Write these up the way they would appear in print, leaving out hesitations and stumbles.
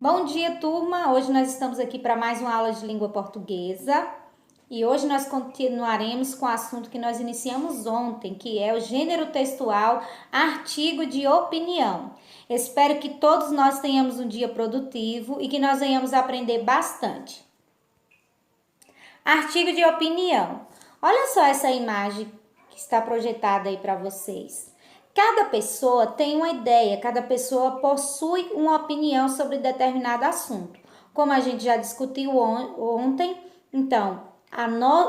Bom dia, turma! Hoje nós estamos aqui para mais uma aula de língua portuguesa e hoje nós continuaremos com o assunto que nós iniciamos ontem, que é o gênero textual, artigo de opinião. Espero que todos nós tenhamos um dia produtivo e que nós venhamos aprender bastante. Artigo de opinião. Olha só essa imagem que está projetada aí para vocês. Cada pessoa tem uma ideia, cada pessoa possui uma opinião sobre determinado assunto. Como a gente já discutiu ontem, então,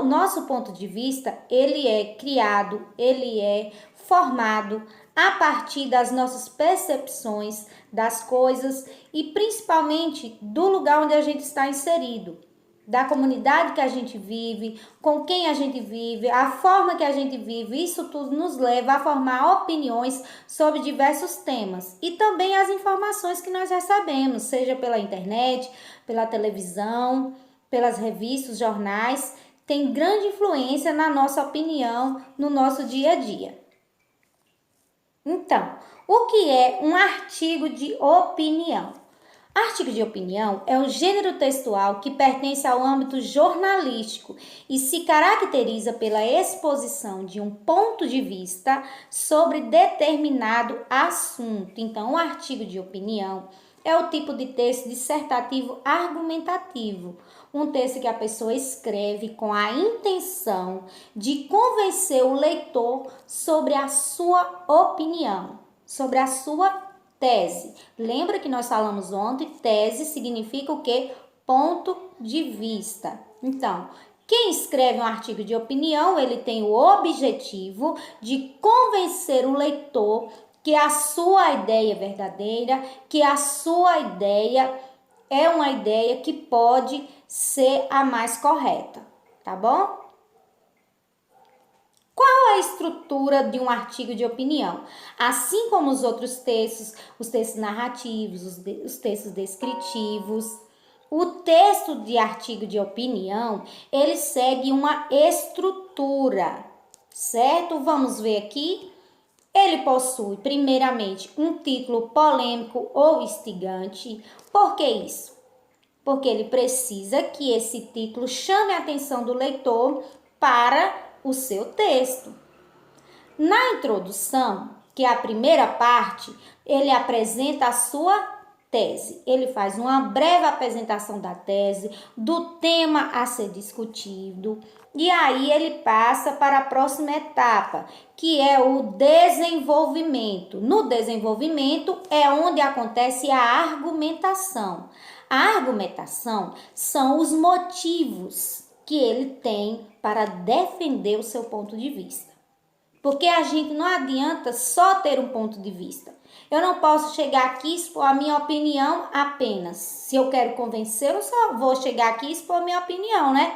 nosso ponto de vista, ele é criado, ele é formado a partir das nossas percepções das coisas e principalmente do lugar onde a gente está inserido, da comunidade que a gente vive, com quem a gente vive, a forma que a gente vive, isso tudo nos leva a formar opiniões sobre diversos temas e também as informações que nós recebemos, seja pela internet, pela televisão, pelas revistas, jornais, tem grande influência na nossa opinião, no nosso dia a dia. Então, o que é um artigo de opinião? Artigo de opinião é um gênero textual que pertence ao âmbito jornalístico e se caracteriza pela exposição de um ponto de vista sobre determinado assunto. Então, o artigo de opinião é o tipo de texto dissertativo argumentativo, um texto que a pessoa escreve com a intenção de convencer o leitor sobre a sua opinião, sobre a sua tese. Lembra que nós falamos ontem, tese significa o quê? Ponto de vista. Então, quem escreve um artigo de opinião, ele tem o objetivo de convencer o leitor que a sua ideia é verdadeira, que a sua ideia é uma ideia que pode ser a mais correta, tá bom? Qual a estrutura de um artigo de opinião? Assim como os outros textos, os textos narrativos, os textos descritivos, o texto de artigo de opinião, ele segue uma estrutura, certo? Vamos ver aqui. Ele possui, primeiramente, um título polêmico ou instigante. Por que isso? Porque ele precisa que esse título chame a atenção do leitor para o seu texto. Na introdução, que é a primeira parte, ele apresenta a sua tese. Ele faz uma breve apresentação da tese, do tema a ser discutido, e aí ele passa para a próxima etapa, que é o desenvolvimento. No desenvolvimento é onde acontece a argumentação. A argumentação são os motivos que ele tem para defender o seu ponto de vista. Porque a gente não adianta só ter um ponto de vista. Eu não posso chegar aqui e expor a minha opinião apenas. Se eu quero convencer, eu só vou chegar aqui e expor a minha opinião, né?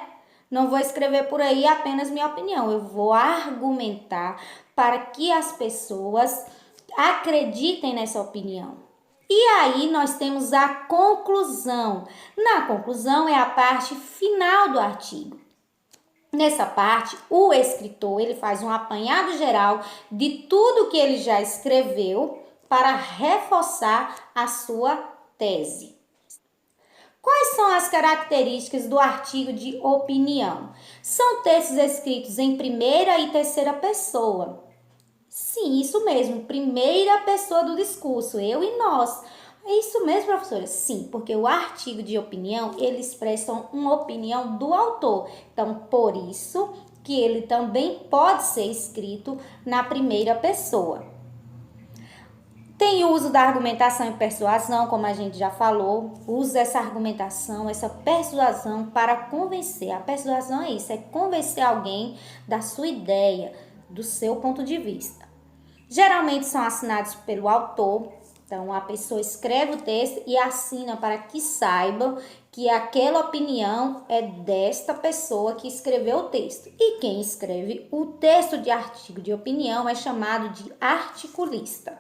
Não vou escrever por aí apenas minha opinião. Eu vou argumentar para que as pessoas acreditem nessa opinião. E aí nós temos a conclusão. Na conclusão é a parte final do artigo. Nessa parte, o escritor ele faz um apanhado geral de tudo que ele já escreveu para reforçar a sua tese. Quais são as características do artigo de opinião? São textos escritos em primeira e terceira pessoa. Sim, isso mesmo, primeira pessoa do discurso, eu e nós. É isso mesmo, professora? Sim, porque o artigo de opinião, ele expressa uma opinião do autor. Então, por isso que ele também pode ser escrito na primeira pessoa. Tem o uso da argumentação e persuasão, como a gente já falou. Usa essa argumentação, essa persuasão para convencer. A persuasão é isso, é convencer alguém da sua ideia, do seu ponto de vista. Geralmente são assinados pelo autor. Então, a pessoa escreve o texto e assina para que saibam que aquela opinião é desta pessoa que escreveu o texto. E quem escreve o texto de artigo de opinião é chamado de articulista.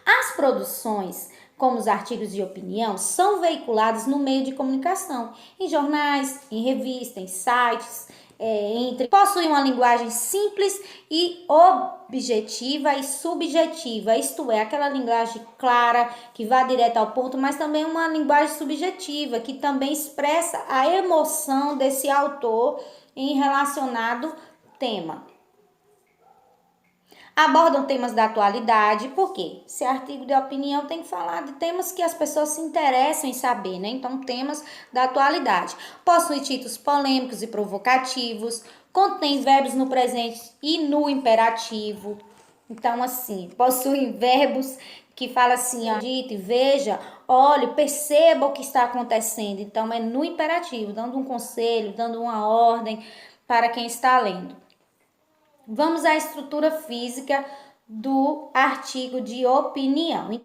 As produções, como os artigos de opinião, são veiculados no meio de comunicação, em jornais, em revistas, em sites, possui uma linguagem simples e objetiva e subjetiva, isto é, aquela linguagem clara que vá direto ao ponto, mas também uma linguagem subjetiva que também expressa a emoção desse autor em relacionado tema. Abordam temas da atualidade, por quê? Se é artigo de opinião, tem que falar de temas que as pessoas se interessam em saber, né? Então, temas da atualidade. Possui títulos polêmicos e provocativos, contém verbos no presente e no imperativo. Então, assim, possui verbos que fala assim, ó, dite, veja, olhe, perceba o que está acontecendo. Então, é no imperativo, dando um conselho, dando uma ordem para quem está lendo. Vamos à estrutura física do artigo de opinião.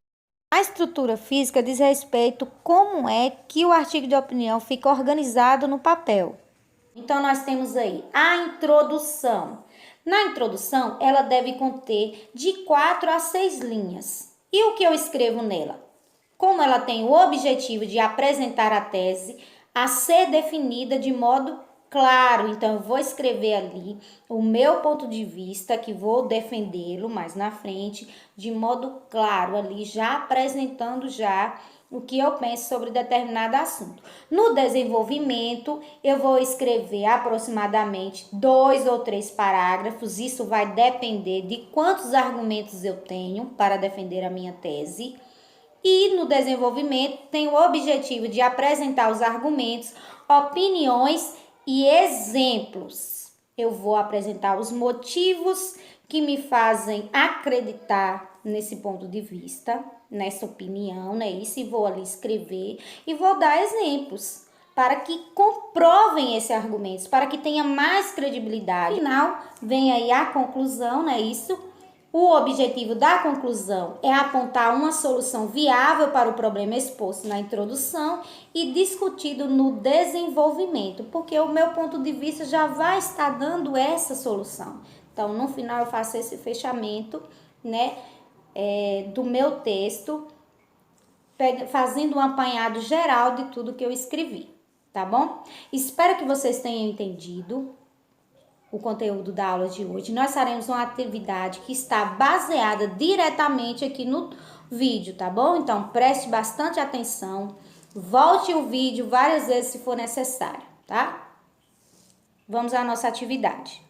A estrutura física diz respeito como é que o artigo de opinião fica organizado no papel. Então, nós temos aí a introdução. Na introdução, ela deve conter de 4 a 6 linhas. E o que eu escrevo nela? Como ela tem o objetivo de apresentar a tese a ser definida de modo claro, então eu vou escrever ali o meu ponto de vista, que vou defendê-lo mais na frente, de modo claro, ali já apresentando já o que eu penso sobre determinado assunto. No desenvolvimento, eu vou escrever aproximadamente 2 ou 3 parágrafos, isso vai depender de quantos argumentos eu tenho para defender a minha tese. E no desenvolvimento, tem o objetivo de apresentar os argumentos, opiniões e exemplos. Eu vou apresentar os motivos que me fazem acreditar nesse ponto de vista, nessa opinião, né? Isso, e vou ali escrever e vou dar exemplos para que comprovem esses argumentos, para que tenha mais credibilidade. No final, vem aí a conclusão, né? Isso. O objetivo da conclusão é apontar uma solução viável para o problema exposto na introdução e discutido no desenvolvimento, porque o meu ponto de vista já vai estar dando essa solução. Então, no final, eu faço esse fechamento, né, do meu texto, fazendo um apanhado geral de tudo que eu escrevi, tá bom? Espero que vocês tenham entendido o conteúdo da aula de hoje. Nós faremos uma atividade que está baseada diretamente aqui no vídeo, tá bom? Então, preste bastante atenção, volte o vídeo várias vezes se for necessário, tá? Vamos à nossa atividade.